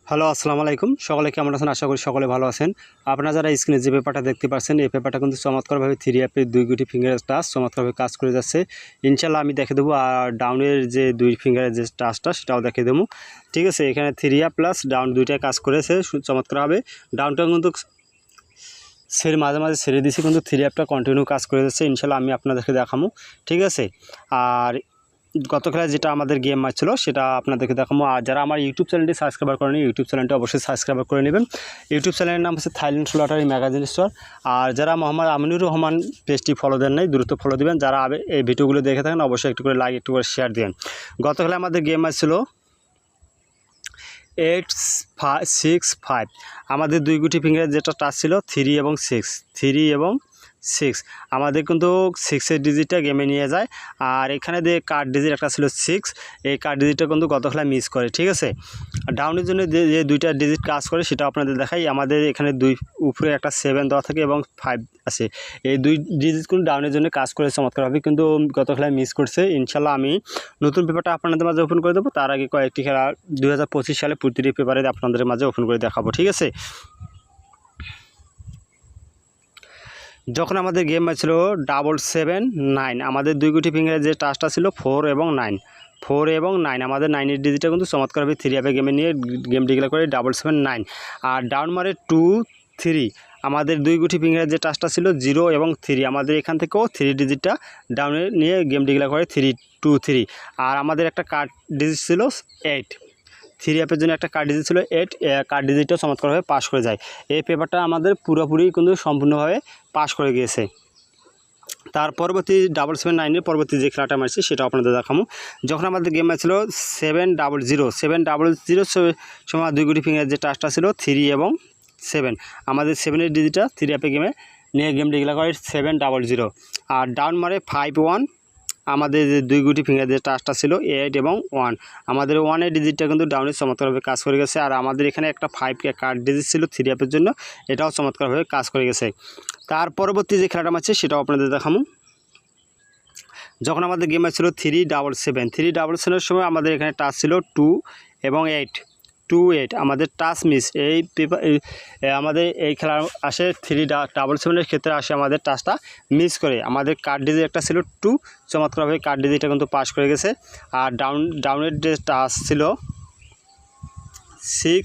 Hello, আসসালামু আলাইকুম। সকলে কেমন আছেন? আশা করি সকলে ভালো আছেন। আপনারা যারা স্ক্রিনে যে পেপারটা দেখতে পাচ্ছেন, এই পেপারটা কিন্তু চমৎকারভাবে 3 অ্যাপের 2 গুটি ফিঙ্গারের টাচ চমৎকারভাবে কাজ করে যাচ্ছে। ইনশাআল্লাহ আমি দেখিয়ে দেবো। আর ডাউনের যে 2 ফিঙ্গারের যে টাচটা সেটাও দেখিয়ে দেবো। ঠিক আছে? এখানে 3 অ্যাপ প্লাস ডাউন দুইটাই কাজ করেছে চমৎকারভাবে। ডাউনটা কিন্তু মাঝে মাঝে ছেড়ে দিয়েছি, কিন্তু 3 অ্যাপটা কন্টিনিউ কাজ করে যাচ্ছে। ইনশাআল্লাহ আমি আপনাদেরকে দেখাবো। ঠিক আছে? আর গত খেলায় যেটা আমাদের গেম ম্যাচ ছিল সেটা আপনাদেরকে দেখাবো। আর যারা আমার ইউটিউব চ্যানেলটি সাবস্ক্রাইব করেনি, ইউটিউব চ্যানেলটি অবশ্যই সাবস্ক্রাইব করে নেবেন। ইউটিউব চ্যানেলের নাম হচ্ছে থাইল্যান্ড লটারি ম্যাগাজিন স্টোর। আর যারা মোহাম্মদ আমিনুর রহমান পেজটি ফলো দেন নাই, দ্রুত ফলো দিবেন। যারা এই ভিডিওগুলো দেখে থাকেন অবশ্যই একটু করে লাইক, একটু করে শেয়ার দিবেন। গত খেলায় আমাদের গেম ম্যাচ ছিল 8-6-5। আমাদের 2 গুটি ফিঙ্গারের যেটা টাচ ছিল 3 এবং 6 আমাদের কিন্তু 6-এর ডিজিটটা গেমে নিয়ে যায়। আর এখানে যে কার্ড ডিজিট একটা ছিল 6, এই কার্ড ডিজিটটা কিন্তু গত খেলায় মিস করে। ঠিক আছে? ডাউনের জন্য যে 2টা ডিজিট কাজ করে সেটা আপনাদের দেখাই। আমাদের এখানে উপরে একটা 7 দেওয়া থাকে এবং 5 আছে। এই 2 ডিজিট কিন্তু ডাউনের জন্য কাজ করে চমৎকারভাবে, কিন্তু গত খেলায় মিস করছে। ইনশাল্লাহ আমি নতুন পেপারটা আপনাদের মাঝে ওপেন করে দেবো। তার আগে কয়েকটি খেলা 2025 সালে প্রতিটি পেপারে আপনাদের মাঝে ওপেন করে দেখাবো। ঠিক আছে? যখন আমাদের গেম ছিল 7-7-9, আমাদের 2 গুটি ফিঙ্গারের যে টাচটা ছিল 4 এবং 9, আমাদের 9-এর ডিজিটটা কিন্তু চমৎকারভাবে 3 অ্যাপে গেমে নিয়ে গেম ডিক্লেয়ার করে 7-7-9। আর ডাউন মারে 2-3, আমাদের 2 গুটি ফিঙ্গারের যে টাচটা ছিল 0 এবং 3, আমাদের এখান থেকেও 3 ডিজিটটা ডাউনে নিয়ে গেম ডিক্লেয়ার করে 3-2-3। আর আমাদের একটা কার্ড ডিজিট ছিল 8, 3 অ্যাপের জন্য একটা কার্ড ডিজিট ছিল 8, কার্ড ডিজিটটাও চমৎকারভাবে পাস করে যায়। এই পেপারটা আমাদের পুরোপুরি কিন্তু সম্পূর্ণভাবে পাস করে গিয়েছে। তার পরবর্তী 7-7-9-এর পরবর্তী যে খেলাটা মারছি সেটা আপনাদের দেখাবো। যখন আমাদের গেম ম্যাচ ছিল 7-0 সময় 2 গুটি ফিঙ্গার যে টাচটা ছিল 3 এবং 7, আমাদের 7-এর ডিজিটটা 3 অ্যাপে গেমে নিয়ে গেম ডিক্লেয়ার করে 7-0। আর ডাউন মারে 5-1, আমাদের যে 2 গুটি ফিঙ্গার যে টাচটা ছিল 8 এবং 1, আমাদের 1-এর ডিজিটটা কিন্তু ডাউনে চমৎকারভাবে কাজ করে গেছে। আর আমাদের এখানে একটা 5 কার্ড ডিজিট ছিল 3 অ্যাপের জন্য, এটাও চমৎকারভাবে কাজ করে গেছে। তার পরবর্তী যে খেলাটা মারছে সেটাও আপনাদের দেখাবো। যখন আমাদের গেম ছিল 3-7-3-7-এর সময় আমাদের এখানে টাচ ছিল 2 এবং 8, আমাদের টাচ মিস। এই পেপার আমাদের এই খেলা আসে 3-7-এর ক্ষেত্রে আসে আমাদের টাচটা মিস করে। আমাদের কার্ড ডিজিট একটা ছিল 2, চমৎকারভাবে কার্ড ডিজিটটা কিন্তু পাস করে গেছে। আর ডাউনের যে টাচ ছিল 6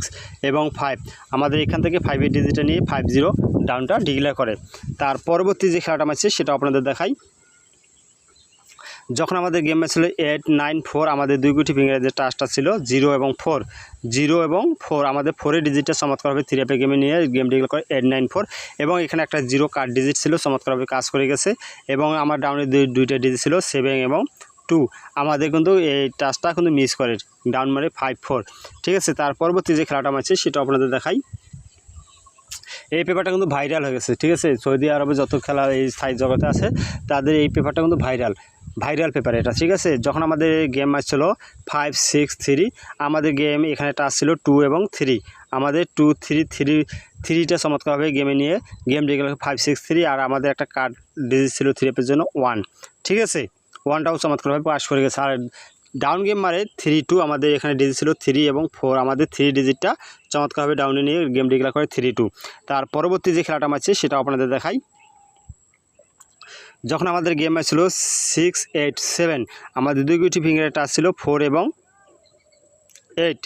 এবং 5, আমাদের এখান থেকে 5-এর ডিজিটটা নিয়ে 5-0 ডাউনটা ডিক্লেয়ার করে। তার পরবর্তী যে খেলাটা মারছে সেটা আপনাদের দেখাই। যখন আমাদের গেম ম্যাচ ছিল 8-9-4, আমাদের 2 গুটি ফিঙ্গারের যে টাচটা ছিল 0 এবং 4, আমাদের 4-এর ডিজিটটা চমৎকারভাবে 3 অ্যাপে গেমে নিয়ে গেম ডিক্লেয়ার করে 8-9-4, এবং এখানে একটা 0 কার্ড ডিজিট ছিল চমৎকারভাবে কাজ করে গেছে। এবং আমার ডাউনের 2টা ডিজিট ছিল 7 এবং 2, আমাদের কিন্তু এই টাচটা কিন্তু মিস করে ডাউন মারে 5-4। ঠিক আছে? তার পরবর্তী যে খেলাটা মারছে সেটা আপনাদের দেখাই। এই পেপারটা কিন্তু ভাইরাল হয়ে গেছে। ঠিক আছে? সৌদি আরবে যত খেলা এই সাইজ জগতে আছে তাদের এই পেপারটা কিন্তু ভাইরাল পেপার এটা। ঠিক আছে? যখন আমাদের গেম ম্যাচ ছিল 5-6-3, আমাদের গেম এখানে টাচ ছিল 2 এবং 3, আমাদের 2-3-3টা চমৎকারভাবে গেমে নিয়ে গেম ডিক্লেয়ার 5-6-3। আর আমাদের একটা কার্ড ডিজিট ছিল 3 অ্যাপের জন্য 1। ঠিক আছে? 1টাও চমৎকারভাবে পাস করে গেছে। আর ডাউন গেম মারে 3-2, আমাদের এখানে ডিজিট ছিল 3 এবং 4, আমাদের 3 ডিজিটটা চমৎকারভাবে ডাউনে নিয়ে গেম ডিক্লেয়ার করে 3-2। তার পরবর্তী যে খেলাটা মারছে সেটা আপনাদের দেখাই। যখন আমাদের গেম ম্যাচ ছিল 6-8-7, আমাদের 2 গুটি ফিঙ্গারের টাচ ছিল 4 এবং 8,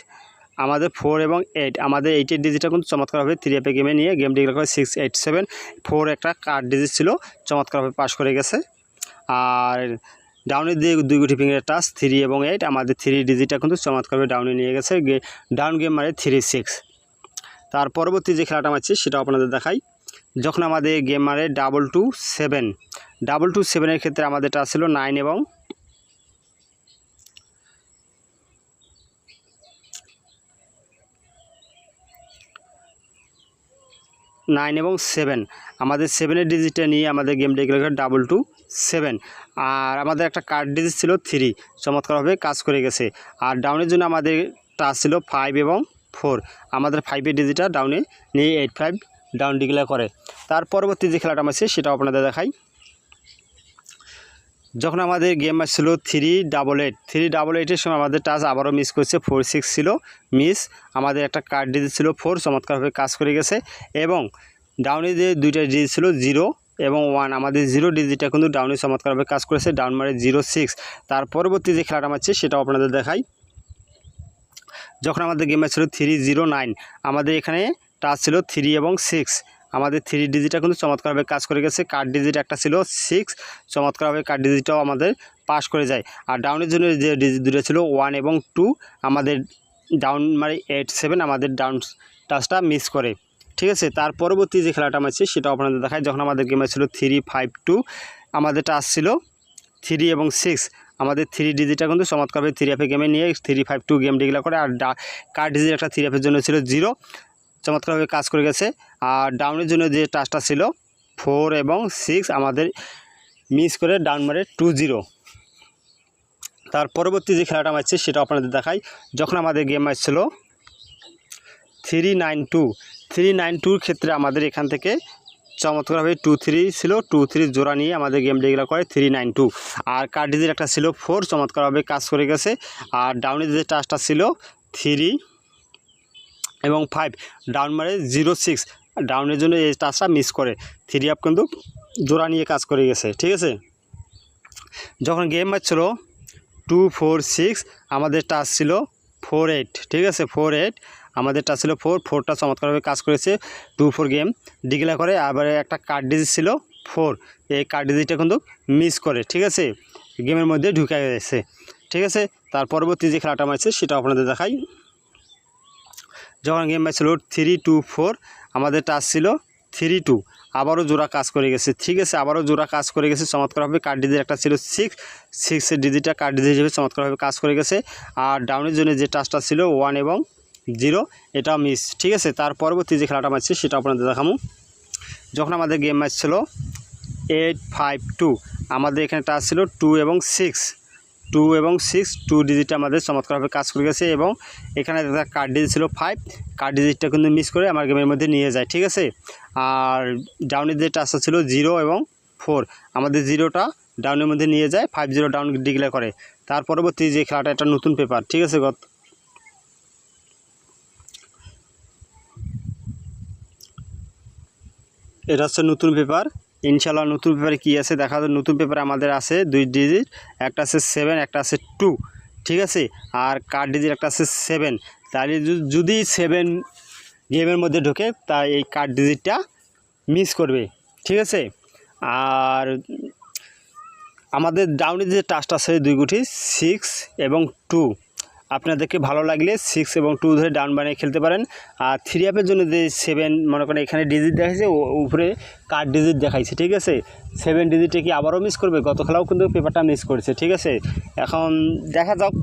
আমাদের 4 এবং 8, আমাদের 8-এর ডিজিটটা কিন্তু চমৎকারভাবে 3 অ্যাপে গেমে নিয়ে গেম ডিক্লেয়ার করে 6-8-7। 4 একটা কার্ড ডিজিট ছিল, চমৎকারভাবে পাস করে গেছে। আর ডাউনের দিয়ে 2 গুটি ফিঙ্গারের টাচ 3 এবং 8, আমাদের 3 ডিজিটটা কিন্তু চমৎকারভাবে ডাউনে নিয়ে গেছে। ডাউন গেম মারে 3-6। তার পরবর্তী যে খেলাটা মারছি সেটাও আপনাদের দেখাই। যখন আমাদের গেম মারে 2-2-7, ক্ষেত্রে আমাদের টাচ ছিল 9 এবং 7, আমাদের 7-এর ডিজিটটা নিয়ে আমাদের গেম ডিক্লেয়ার করে 2-2-7। আর আমাদের একটা কার্ড ডিজিট ছিল 3, চমৎকারভাবে কাজ করে গেছে। আর ডাউনের জন্য আমাদের টাচ ছিল 5 এবং 4, আমাদের 5-এর ডিজিটটা ডাউনে নিয়ে 8-5 ডাউন ডিক্লেয়ার করে। তার পরবর্তী যে খেলাটা মারছে সেটাও আপনাদের দেখাই। যখন আমাদের গেম আসছিল 388 সময় আমাদের টাচ আবারও মিস করছে, 46 ছিল মিস। আমাদের একটা কার্ড ডিজিট ছিল 4, চমৎকারভাবে কাজ করে গেছে। এবং ডাউনে যে দুইটা ডিজিট ছিল 0 এবং 1, আমাদের 0 ডিজিটটা কিন্তু ডাউনে চমৎকারভাবে কাজ করেছে, ডাউন মারে 06। তার পরবর্তী যে খেলাটা মারছে সেটাও আপনাদের দেখাই। যখন আমাদের গেম ছিল 309, আমাদের এখানে টাচ ছিল 3 এবং 6, আমাদের 3 ডিজিটটা কিন্তু চমৎকারভাবে কাজ করে গেছে। কার্ড ডিজিট একটা ছিল 6, চমৎকারভাবে কার্ড ডিজিটটাও আমাদের পাস করে যায়। আর ডাউনের জন্য যে ডিজিট দুটো ছিল 1 এবং 2, আমাদের ডাউন মারে 87, আমাদের ডাউন টাচটা মিস করে। ঠিক আছে, তার পরবর্তী যে খেলাটা মারছি সেটাও আপনাদের দেখায়। যখন আমাদের গেমে ছিল 352, আমাদের টাচ ছিল 3 এবং 6, আমাদের 3 ডিজিটটা কিন্তু চমৎকারভাবে 3F গেমে নিয়ে 352 গেম ডিক্লেয়ার করে। আর কার্ড ডিজিট একটা 3F জন্য ছিল 0, চমৎকারভাবে কাজ করে গেছে। আর ডাউনের জন্য যে টাচটা ছিল 4 এবং 6, আমাদের মিস করে ডাউন মারে 20। তার পরবর্তী যে খেলাটা মারছে সেটা আপনাদের দেখাই। যখন আমাদের গেম ছিল 392 ক্ষেত্রে আমাদের এখান থেকে চমৎকারভাবে 23 ছিল, 23 জোড়া নিয়ে আমাদের গেম ডিক্লেয়ার করে 392। আর কার্ড ডিজিট একটা ছিল 4, চমৎকারভাবে কাজ করে গেছে। আর ডাউনের যে টাচটা ছিল 3 এবং 5, ডাউন মারে 06, ডাউনের জন্য এই টাচটা মিস করে 3F কিন্তু জোড়া নিয়ে কাজ করে গেছে। ঠিক আছে, যখন গেম ছিল 246, আমাদের টাচ ছিল 48। ঠিক আছে, 48, আমাদের টাচ ছিল 4টা চমৎকারভাবে কাজ করেছে, 24 গেম ডিক্লেয়ার করে। আবার একটা কার্ড ডিজিট ছিল 4, এই কার্ড ডিজিটটা কিন্তু মিস করে। ঠিক আছে, গেমের মধ্যে ঢুকে গেছে। ঠিক আছে, তার পরবর্তী যে খেলাটা মারছে সেটা আপনাদের দেখাই। যখন গেম ছিল 324, আমাদের টাচ ছিল 32, আবারও জোড়া কাজ করে গেছে। ঠিক আছে, আবারও জোড়া কাজ করে গেছে চমৎকারভাবে। কার্ড ডিজিট একটা ছিল 6 ডিজিটটা কার্ড ডিজিট হিসেবে চমৎকারভাবে কাজ করে গেছে। আর ডাউনের জন্য যে টাচটা ছিল 1 এবং 0, এটা মিস। ঠিক আছে, তার পরবর্তী যে খেলাটা মারছে সেটা আপনাদের দেখাবো। যখন আমাদের গেম ম্যাচ ছিল 852, আমাদের এখানে টাচ ছিল 2 এবং 6, 2 ডিজিটটা আমাদের চমৎকারভাবে কাজ করে গেছে। এবং এখানে কার্ড ডিজিট ছিল 5, কার্ড ডিজিটটা কিন্তু মিস করে আমার গেমের মধ্যে নিয়ে যায়। ঠিক আছে, আর ডাউনের যে টাচটা ছিল 0 এবং 4, আমাদের 0টা ডাউনের মধ্যে নিয়ে যায়, 50 ডাউন ডিক্লেয়ার করে। তার পরবর্তী যে খেলাটা, একটা নতুন পেপার। ঠিক আছে, এটা হচ্ছে নতুন পেপার। ইনশাল্লাহ নতুন পেপারে কী আছে দেখা যায়। নতুন পেপারে আমাদের আছে 2 ডিজিট, একটা আছে 7, একটা আছে 2। ঠিক আছে, আর কার্ড ডিজিট একটা আছে 7, তাহলে যদি 7 গেমের মধ্যে ঢোকে তা এই কার্ড ডিজিটটা মিস করবে। ঠিক আছে, আর আমাদের ডাউনের যে টাচটা আছে 2 গুটি 6 এবং 2, আপনাদেরকে ভালো লাগলে 6 এবং 2 ধরে ডাউন বানিয়ে খেলতে পারেন। আর 3F জন্য যে 7 মনে করেন এখানে ডিজিট দেখাইছে, উপরে কার্ড ডিজিট দেখাইছে। ঠিক আছে, 7 ডিজিটে কি আবারও মিস করবে? গত খেলাও কিন্তু পেপারটা মিস করেছে। ঠিক আছে, এখন দেখা যাক।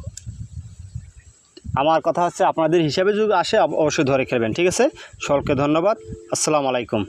আমার কথা হচ্ছে আপনাদের হিসাবে যদি আসে অবশ্যই ধরে খেলবেন। ঠিক আছে, সকলকে ধন্যবাদ, আসসালামু আলাইকুম।